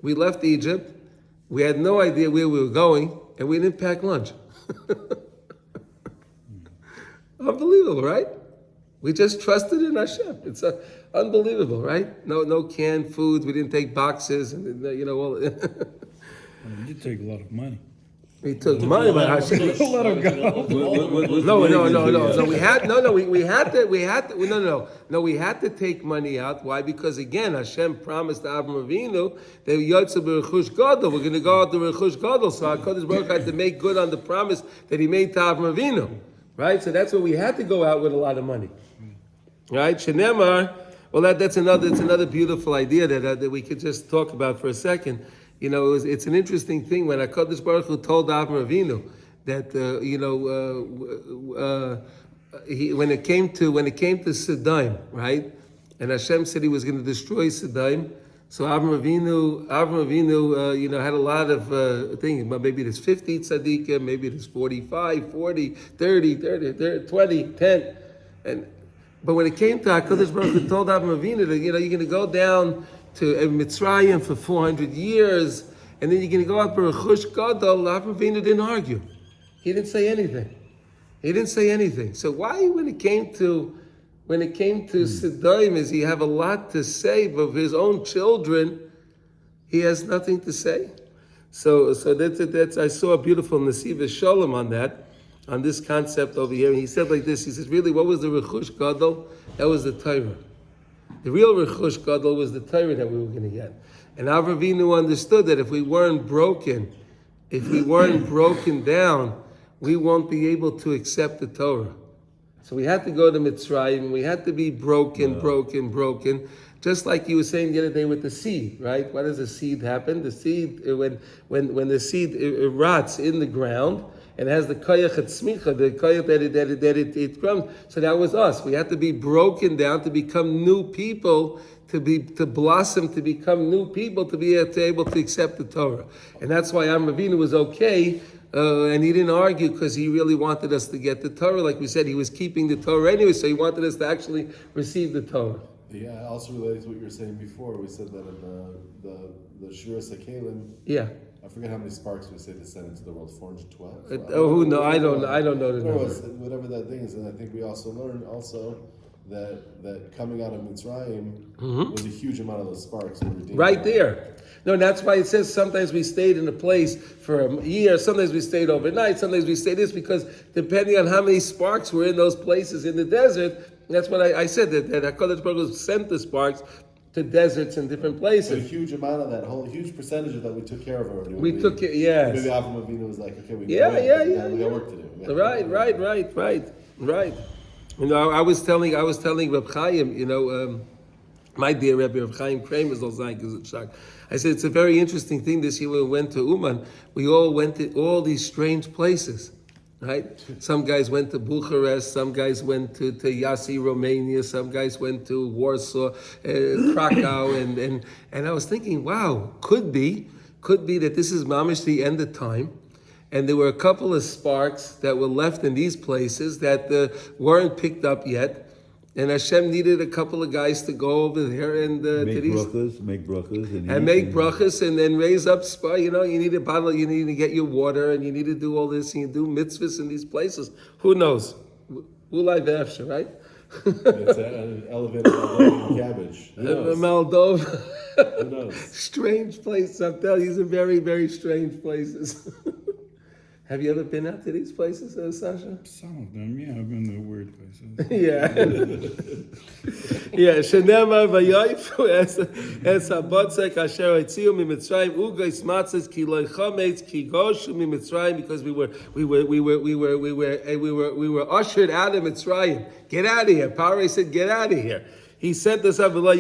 We left Egypt, we had no idea where we were going, and we didn't pack lunch. Unbelievable, right? We just trusted in Hashem. It's unbelievable, right? No canned foods, we didn't take boxes, and all. You take a lot of money. We took money, but Hashem. Let him go. No. We had to take money out. Why? Because again, Hashem promised to Avraham Avinu that Yotze b'Rechush Gadol. We're going to go out to Rechush Gadol. So HaKadosh Baruch Hu had to make good on the promise that He made to Avraham Avinu, right? So that's why we had to go out with a lot of money, right? Shenemar. Well, that's another beautiful idea that we could just talk about for a second. It's an interesting thing when HaKadosh Baruch Hu told Avraham Avinu that when it came to Sodom, right? And Hashem said He was going to destroy Sodom. So Avram Avinu, had a lot of things. But maybe there's 50 tzaddikim, maybe there's 45, 40, 30, 20, 10. But when it came to HaKadosh Baruch Hu told Avram Avinu that, you're going to go down to Mitzrayim for 400 years, and then you're going to go up for Rechush Gadol, Avram Avinu didn't argue. He didn't say anything. So why, when it came to Subduing, is he have a lot to say, but of his own children, he has nothing to say? So that's I saw a beautiful Nesiva Shalom on this concept over here. And he said like this, he says, really, what was the Rechush Gadol? That was the Torah. The real Rechush Gadol was the Torah that we were going to get. And Avram Avinu understood that if we weren't broken down, we won't be able to accept the Torah. So we had to go to Mitzrayim, we had to be broken. Just like you were saying the other day with the seed, right? What does the seed happen? The seed, when the seed rots in the ground, and has the koyach tzmicha, the koyach that it grows. So that was us. We had to be broken down to become new people, to blossom, to become new people, to be able to accept the Torah. And that's why Avram Avinu was okay, and he didn't argue because he really wanted us to get the Torah. Like we said, he was keeping the Torah anyway, so he wanted us to actually receive the Torah. Yeah, also related to what you were saying before, we said that in the Shiras HaKelim, Yeah. I forget how many sparks we say descend into the world, 412? I don't know the number. Whatever that thing is, and I think we also learned that coming out of Mitzrayim was a huge amount of those sparks. Right there. No, that's why it says sometimes we stayed in a place for a year, sometimes we stayed overnight, sometimes we stayed this, because depending on how many sparks were in those places in the desert, that's what I said, that HaKadosh Baruch Hu sent the sparks to deserts and different places. But a huge amount of that, huge percentage of that we took care of already. We took it, yes. Maybe Avram Avinu was like, okay, we got work to do. Right. I was telling Reb Chaim, my dear Rebbe Reb Chaim Kramer, I said it's a very interesting thing this year when we went to Uman. We all went to all these strange places, right? Some guys went to Bucharest, some guys went to Yassi, Romania, some guys went to Warsaw, Krakow, and I was thinking, wow, could be that this is mamish the end of time. And there were a couple of sparks that were left in these places that weren't picked up yet. And Hashem needed a couple of guys to go over there and make brachas, and then raise up. You need a bottle. You need to get your water, and you need to do all this, and you do mitzvahs in these places. Who knows? Ulai v'efsher, right? It's an elevated cabbage. Moldova. Who knows? Strange place. I'm telling you, these are very, very strange places. Have you ever been out to these places, Sasha? Some of them, yeah. I've been to weird places. Yeah. Shenema vayoyfu es habotzek asher hotziu miMitzrayim ugos matzos ki lo chometz ki goshu miMitzrayim, because we were ushered out of Mitzrayim. Get out of here. Paro said, get out of here. He sent us up, and that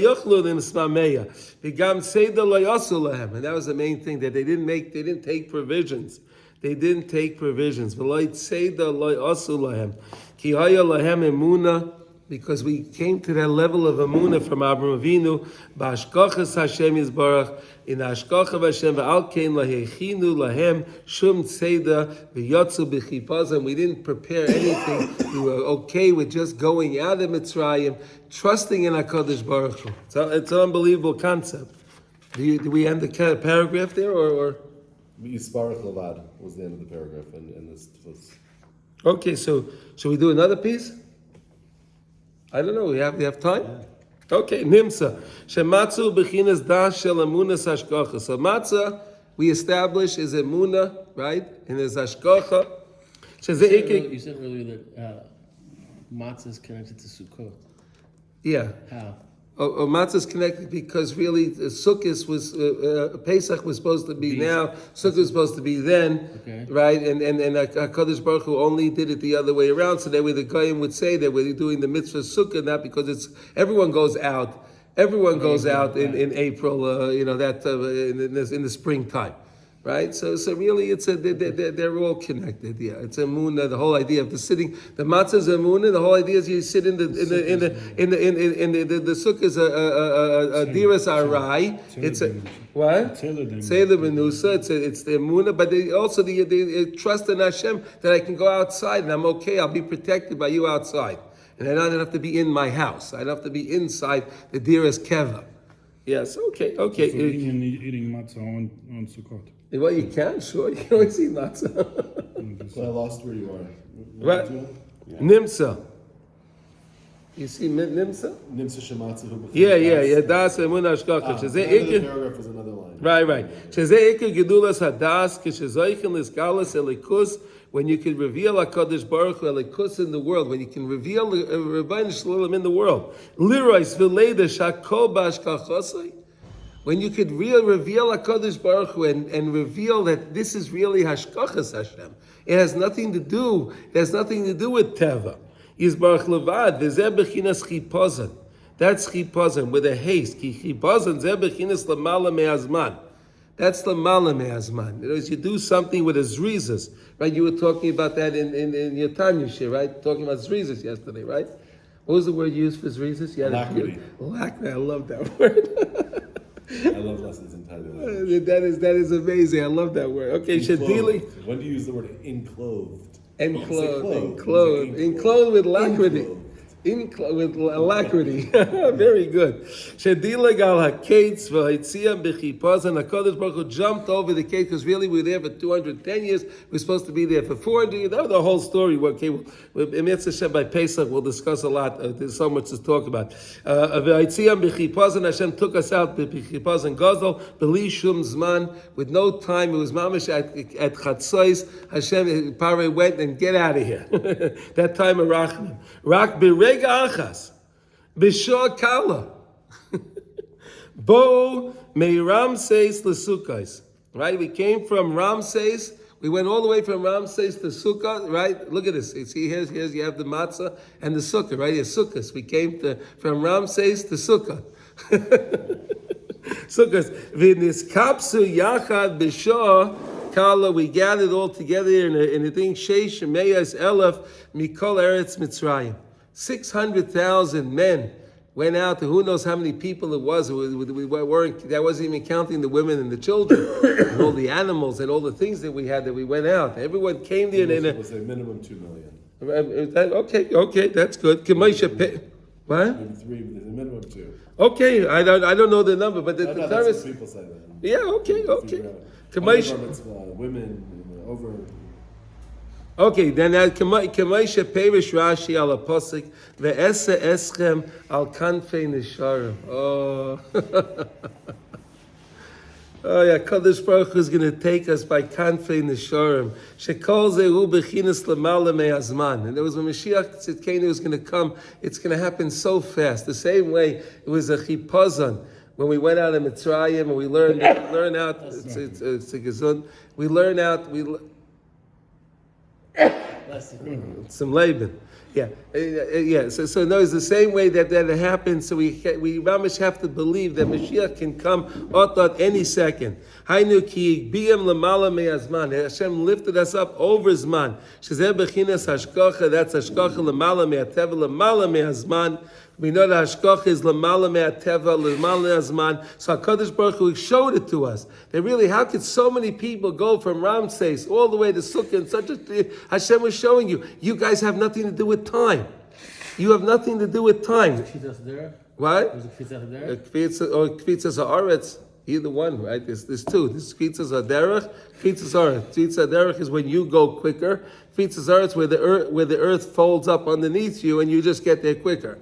was the main thing, that they didn't take provisions. They didn't take provisions. Because we came to that level of emunah from Abraham Avinu, b'hashkochas Hashem Yisbarach, in hashkocha Hashem v'al kein lahechinu lahem shum tzeda v'yotzu b'chipazim. We didn't prepare anything. We were okay with just going out of Mitzrayim, trusting in HaKadosh Baruch Hu. So it's an unbelievable concept. Do we end the paragraph there, or? Yisbarach Levad was the end of the paragraph, and this was. Okay, so should we do another piece? I don't know. We have time. Yeah. Okay, Nimsa Shematzu b'chinas das shel emunas hashkocha. So matzah we establish is emunah, right? And is hashkocha. You said earlier that matzah is connected to Sukkot. Yeah. How? Matzah is connected because really Sukkot was Pesach was supposed to be now. Sukkot was supposed to be then, okay. Right? And HaKadosh Baruch Hu only did it the other way around. So that way the Goyim would say that we're doing the mitzvah Sukkot, not because everyone goes out. Everyone goes out in April. In the springtime. right? So really, they're all connected. Yeah, it's emunah. The whole idea of the sitting, the matzah is emunah. The whole idea is you sit in the sukkah is a diras arai. It's a what? Tzeilah benusa. It's the emunah, but also the trust in Hashem that I can go outside and I'm okay. I'll be protected by you outside, and I don't have to be in my house. I don't have to be inside the diras keva. Yes. Okay. So eating matzah on Sukkot. Well, you can, sure. You can always eat matzah. Well, I lost where you are. Right. Nimsa. You see Nimsa? Nimsa shematza hu b'chol Yeah. Das emunah hashgacha. the paragraph is another line. Right. Shezeh ikar gedulas hadas kishezoichen lisgalas elikus. When you can reveal HaKadosh Baruch Hu elikus in the world, when you can reveal Rebbeinu Shalom in the world, lirois v'leida shakol b'ashkachosai. When you could reveal HaKadosh Baruch Hu and reveal that this is really Hashkachas Hashem. It has nothing to do with Teva. Yisbarach levad, v'zeh bechinas chipazon. That's chipazon, with a haste. Ki chipazon zeh bechinas lamala me'azman. That's lamala me'azman. In other words, you do something with a zrizas. Right? You were talking about that in your Tanya shir, right? Talking about zrizas yesterday, right? What was the word used for zrizas? Alacrity. Alacrity. I love that word. I love lessons in Thailand. That is amazing. I love that word. Okay, Shadili. When do you use the word enclothed? Enclosed with alacrity. With alacrity. Very good. Shadilag al hakates v'hitziam b'chipazon. HaKadosh Baruch Hu jumped over the gate because really we were there for 210 years. We're supposed to be there for 400 years. That was the whole story. Okay, Matzah by Pesach, we'll discuss a lot. There's so much to talk about. V'hitziam b'chipazon. Hashem took us out b'chipazon Gazal b'li shum zman with no time. It was mamish at Chatzos. Hashem Parei went and get out of here. That time of Rachman. Rak b'rei achas, b'shor kala, bo me Ramses l'Sukkos. Right, we came from Ramses. We went all the way from Ramses to Sukkah. Right, look at this. See, here's you have the matzah and the sukkah. Right, here's Sukkos. We came from Ramses to Sukkah. Sukkos. V'niskapsu yachad b'shor kala. We gathered all together in a thing. Sheish meyas elef mikol eretz Mitzrayim. 600,000 men went out to who knows how many people it was. We weren't. That wasn't even counting the women and the children, and all the animals and all the things that we had. That we went out. Everyone came there. It was a minimum 2 million. Okay, that's good. What? Maybe 3, but there's a minimum 2. Okay, I don't know the number, but the That's term what is. people say that. Yeah. Okay. Women over. Okay, then Kamaisha Perish Rashi al Apostle ve'esa eschem al kanfei nisharim. Oh, yeah, Kadosh Baruch Hu is going to take us by kanfei nisharim. Shekol zehu bechinas lamala me'azman. And there was when Mashiach Tzidkenu was going to come. It's going to happen so fast. The same way it was a chipazon when we went out of Mitzrayim and we learn out. It's a gezun. We learn out. Some Laban. Yeah. So no, it's the same way that it happens. So we mamish have to believe that Mashiach can come at any second. Hainu ki biyam lamala me'azman. Hashem lifted us up over Zman. Shezeh bechinas hashkacha. That's hashkacha lamala me'ateva lamala me'azman. We know that hashkacha is lamala me'ateva lamala me'azman. So HaKadosh Baruch Hu showed it to us. That really, how could so many people go from Ramses all the way to Sukkah and such a thing? Hashem was showing you. You guys have nothing to do with time. You have nothing to do with time. What? Was it Kfitzah Derech? Kfitzas Haaretz. Either one, right? There's two. This is Kfitzas Derech, Kfitzas Haaretz. Kfitzas Derech is when you go quicker. Kfitzas Haaretz where the earth folds up underneath you and you just get there quicker.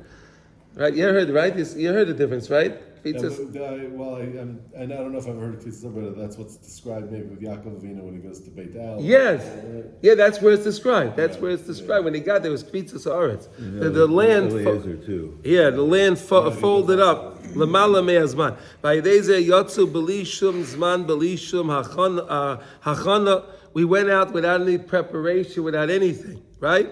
Right? You heard, right? You heard the difference, right? I don't know if I've heard of Kfitzas, but that's what's described maybe with Yaakov Avinu when he goes to Beit El. Yes. Yeah, that's where it's described. That's where it's described. When he got there, it was Kfitzas Haaretz. The land. The land folded up. Lamala me'azman. Vayideze yotzu b'li shum zman b'li shum hachana. We went out without any preparation, without anything, right?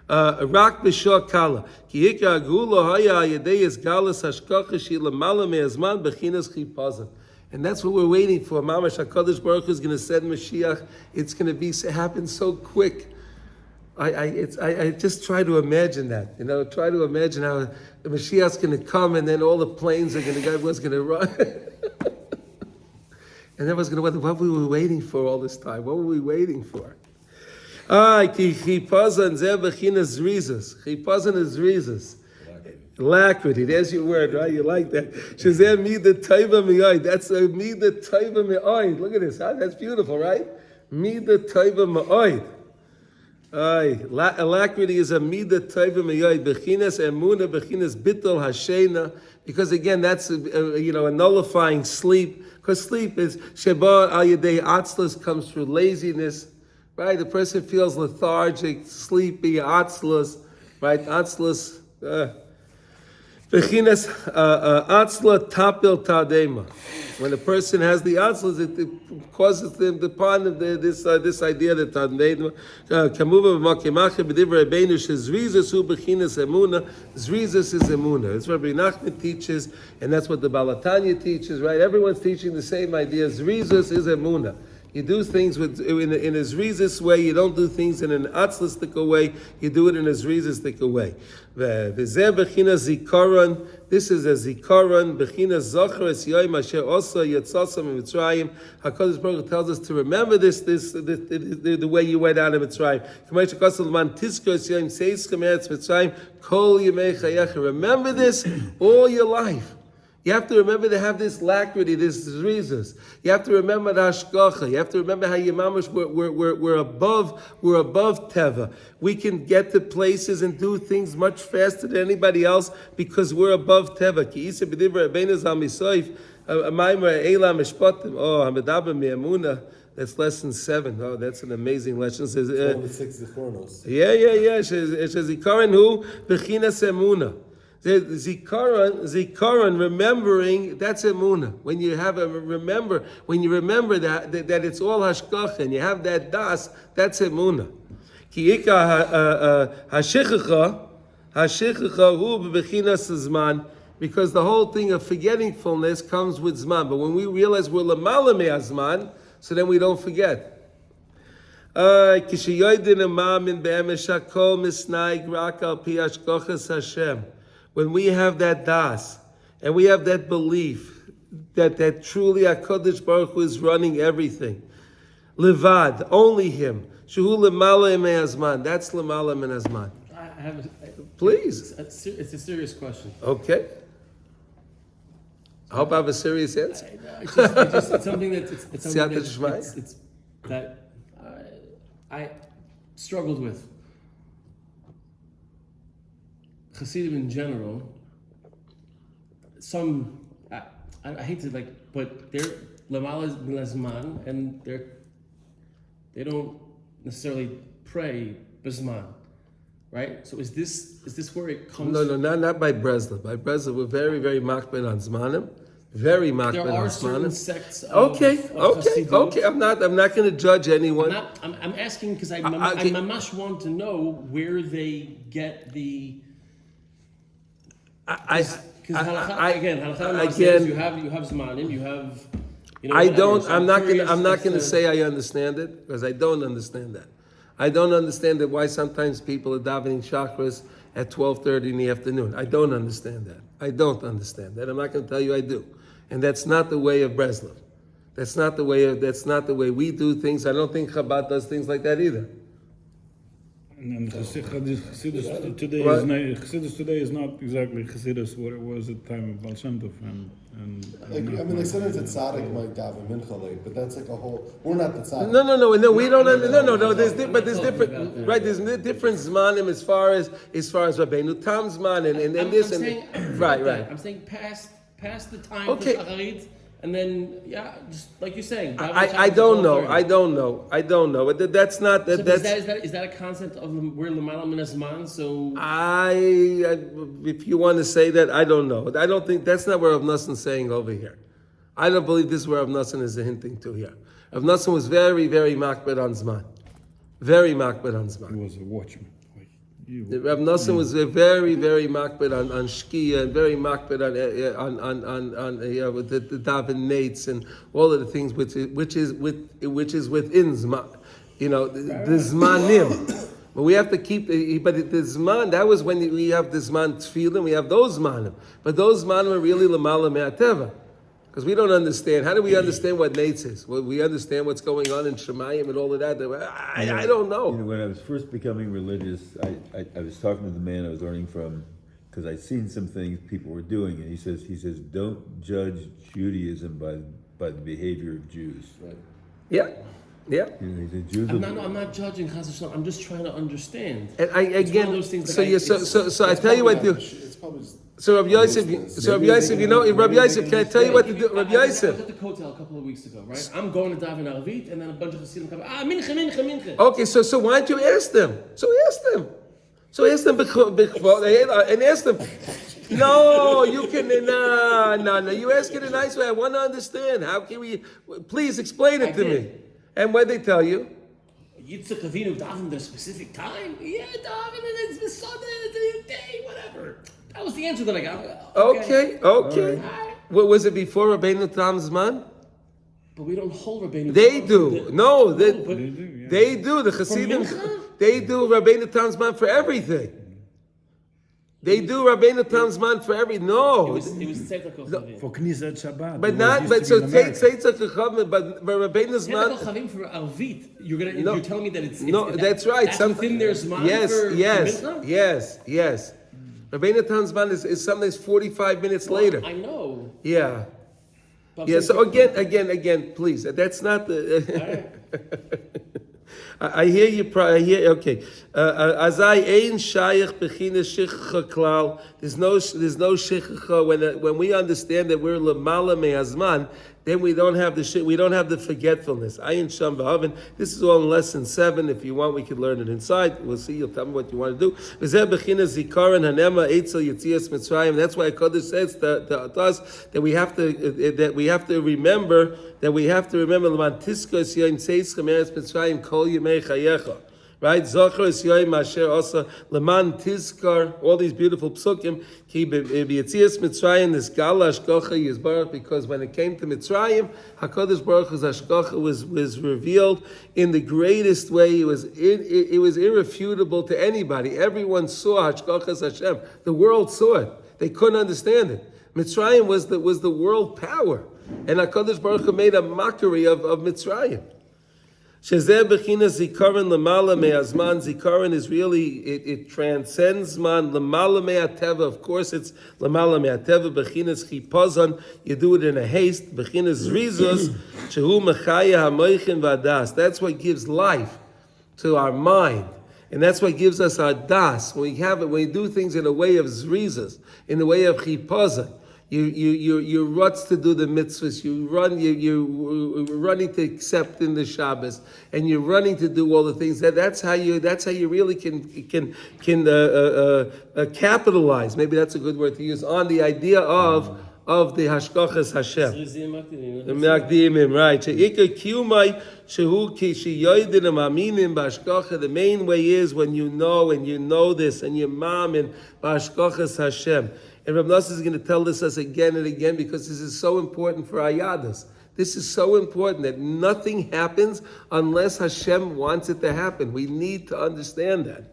Rak b'shor kala. Ki hika agula haya yedei es galas hashkacha shi lamala me'azman b'chinas chipazon. And that's what we're waiting for. Mamash HaKadosh Baruch Hu is going to send Mashiach. It's going to happen so quick. I just try to imagine that. Try to imagine how the Mashiach's going to come and then all the planes are going to, everyone's going to run. And everyone's going to wonder, what were we waiting for all this time? What were we waiting for? Chipazon zeh bechinas rizos. Chipazon is rizos. Alacrity, there's your word, right? You like that. Shazeh mida taiva me'oid. That's a mida taiva me'oid. Look at this, huh? That's beautiful, right? Mida taiva me'oid. Alacrity is a mida taiva me'oid. Bechinas emuna, bechinas bittul hashena. Because again, that's a nullifying sleep. Because sleep is sheba al yedei atzlus, comes through laziness, right? The person feels lethargic, sleepy, atzlus, right? Atzlus. Bechinas atzla tapil tadema. When a person has the atzlas, it causes them to ponder this idea that tadema kamuva b'makemacha b'divrei Rabbeinu shezrizas hu bechinas emuna. Zrizas is emuna. That's what Rabbi Nachman teaches, and that's what the Balatanya teaches. Right? Everyone's teaching the same idea. Zrizas is emuna. You do things in a zrizis way. You don't do things in an atzlistic way. You do it in a zrizistic way. This is a zikaron. Bechina zachar es yoyim asher osa yatzasam Mitzrayim. Hakadosh Baruch Hu tells us to remember this the way you went out of Mitzrayim. Remember this all your life. You have to remember to have this alacrity, this zrizas. You have to remember the hashgacha. You have to remember how your mamash we're above teva. We can get to places and do things much faster than anybody else because we're above teva. Ki isa b'divrei Rabbeinu zal misoif ma'imra eila mishpatim. Oh, hamedabah mi'amuna. That's lesson 7. Oh, that's an amazing lesson. It says, yeah. Shezikaron hu bechinas emuna. Zikaron, remembering, that's emunah. When you remember that it's all hashgacha and you have that das, that's emunah. Ki ika hashichacha hu bechinas zman, because the whole thing of forgettingfulness comes with zman. But when we realize we're lamala me'azman, so then we don't forget. Kishayoydin amam in be'emesh hakol misnaig rak al pi hashgachas Hashem. When we have that das, and we have that belief that truly HaKadosh Baruch Hu is running everything. Levad, only Him. Shehu lemala me'azman. That's lemala me'azman. Please. It's a serious question. Okay. I hope I have a serious answer. It's something that I struggled with. Chassidim in general, I hate to but they're lamala lazman, and they don't necessarily pray bisman, right? So is this where it comes? No, not by Breslov. By Breslov, we're very, very makbid on zmanim. Very makbid on zmanim. There are certain sects of Okay. I'm not going to judge anyone. I'm asking because I mamash want to know where they get the. Because halakha says you have zmanim, you have. I'm not going to say I understand it because I don't understand that. I don't understand that why sometimes people are davening chakras at 12:30 in the afternoon. I don't understand that. I'm not going to tell you I do, and that's not the way of Breslov. That's not the way we do things. I don't think Chabad does things like that either. And Chassidus today is not exactly Chassidus what it was at the time of Baal Shem Tov they said it's a tzaddik might daven mincha late, but that's like a whole. We're not the tzaddik. No. We don't. No. There's different. Right. There's different zmanim as far as Rabbeinu Tam zman and this and right. I'm saying past the time of Shacharit. And then, just like you're saying, I don't know. But that's not that. So is that a concept of where l'malam min hazman? So if you want to say that, I don't know. I don't think that's not where Rav Nosson is saying over here. I don't believe this is where Rav Nosson is hinting to here. Rav Nosson was very, very makbid on zman. Very makbid on zman. He was a watchman. Rav Nosson was very, very makbid on shkia and very makbid on with the daven nates and all of the things which is within zman, the zmanim. But we have to keep the zman. That was when we have the zman tefillah. We have those zmanim, but those zmanim are really lamala me'ateva. Because we don't understand. How do we understand what nates is? Well, we understand what's going on in Shemayim and all of that. I don't know. When I was first becoming religious, I was talking to the man I was learning from, because I'd seen some things people were doing, and he says, don't judge Judaism by the behavior of Jews. Right. Yeah. He said, Jews I'm not judging Chas v'shalom. I'm just trying to understand. And It's one of those things that so I tell you what to do. It's probably just So Rabbi Yosef, Rabbi Yosef, can I tell you what to do? Rabbi I was Yosef. at the hotel a couple of weeks ago, right? I'm going to daven Arvit, and then a bunch of Hasidim come. Mincha. Okay, so why don't you ask them? So ask them and ask them. No, you can no. You ask it in a nice way. I want to understand. How can we? Please explain it to me. And what they tell you? Yitzchak Avinu davened at a specific time. Yeah, daven, and it's the Sunday, day, whatever. That was the answer that I got. Okay. Right. What was it before Rabbeinu Tam's man? But we don't hold Rabbeinu. They do. No, they do. They do. The Hasidim. They do Rabbeinu Tam's man for everything. They do Rabbeinu Tam's man for every. No. It was Tzedakah Chavim. For Knesset Shabbat. But not. But so Tzedakah Chavim. But Rabbeinu's man. Tzedakah Chavim for Arvit. You're telling me that it's no. That's right. That's within their zman. Yes. Rabbeinu Tam's man is something that's 45 minutes later. I know. Yeah. Yeah. So again, please. That's not the. I hear you. Okay. Azai ein shayach bechina shichcha klal. There's no shichcha when we understand that we're lamala me'azman. Then we don't have the forgetfulness. Ayin sham v'haven. This is all in lesson 7. If you want, we could learn it inside. We'll see. You'll tell me what you want to do. V'zeh bechina zikaron hanema eitzel yitzias mitzrayim. That's why Kodesh says to us that we have to remember l'man tiskos yoyim tzeis chemeres mitzrayim kol yemei chayecha. Right? Zocher es yoyim asher osa leman tizkar, all these beautiful psukim, ki b'yetzias Mitzrayim, this gala hashgacha yizbarach, because when it came to Mitzrayim, HaKadosh Baruch Hu's hashgacha was revealed in the greatest way. It was irrefutable to anybody. Everyone saw hashgachas Hashem. The world saw it. They couldn't understand it. Mitzrayim was the world power. And HaKadosh Baruch Hu made a mockery of Mitzrayim. Shezeh bechina zikaron lamala me'azman. Zikaron is really, it transcends man. Lamala me'ateva, of course it's lamala me'ateva. Bechinas chipazon, you do it in a haste. Bechinas zrizos, shehu mechaya hamoichin vadas. That's what gives life to our mind. And that's what gives us our das. When we do things in a way of zrizos, in the way of chipazon. You ruts to do the mitzvahs. You're running to accept in the Shabbos, and you're running to do all the things. That's how you really can capitalize. Maybe that's a good word to use on the idea of the hashgachas Hashem. The Magdimim, right? The main way is when you know this, and your mom in hashgachas Hashem. And Rav Nosson is going to tell us again and again, because this is so important for Ayadas. This is so important that nothing happens unless Hashem wants it to happen. We need to understand that.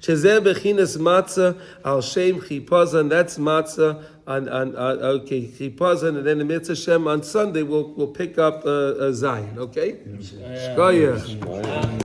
Shezeh bechinas matzah al shem chipazon. That's matzah on chipazon, and then the mitzvah Hashem on Sunday we'll pick up Zion. Okay. Shkoyach.